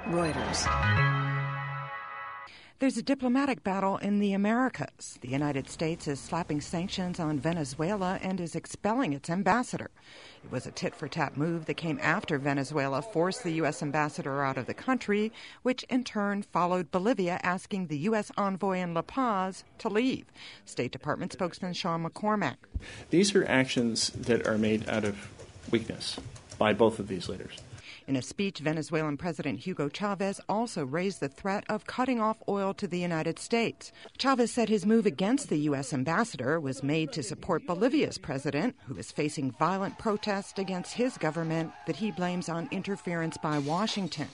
Reuters. There's a diplomatic battle in the Americas. The United States is slapping sanctions on Venezuela and is expelling its ambassador. It was a tit-for-tat move that came after Venezuela forced the U.S. ambassador out of the country, which in turn followed Bolivia asking the U.S. envoy in La Paz to leave. State Department spokesman Sean McCormack. These are actions that are made out of weakness by both of these leaders. In a speech, Venezuelan President Hugo Chavez also raised the threat of cutting off oil to the United States. Chavez said his move against the U.S. ambassador was made to support Bolivia's president, who is facing violent protests against his government that he blames on interference by Washington.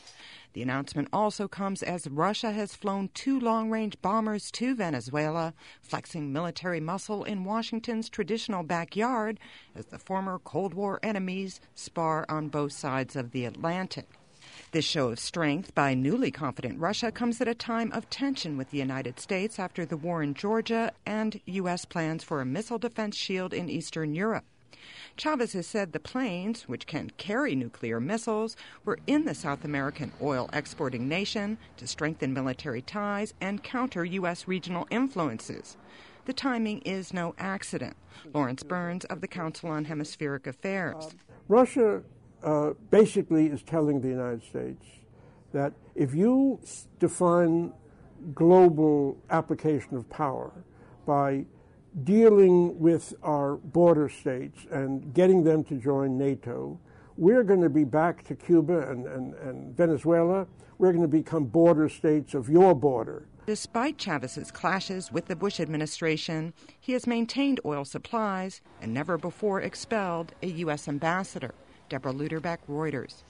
The announcement also comes as Russia has flown 2 long-range bombers to Venezuela, flexing military muscle in Washington's traditional backyard as the former Cold War enemies spar on both sides of the Atlantic. This show of strength by newly confident Russia comes at a time of tension with the United States after the war in Georgia and U.S. plans for a missile defense shield in Eastern Europe. Chavez has said the planes, which can carry nuclear missiles, were in the South American oil-exporting nation to strengthen military ties and counter U.S. regional influences. The timing is no accident. Lawrence Burns of the Council on Hemispheric Affairs. Russia basically is telling the United States that if you define global application of power by dealing with our border states and getting them to join NATO, we're going to be back to Cuba and Venezuela. We're going to become border states of your border. Despite Chavez's clashes with the Bush administration, he has maintained oil supplies and never before expelled a U.S. ambassador. Deborah Luderbeck, Reuters.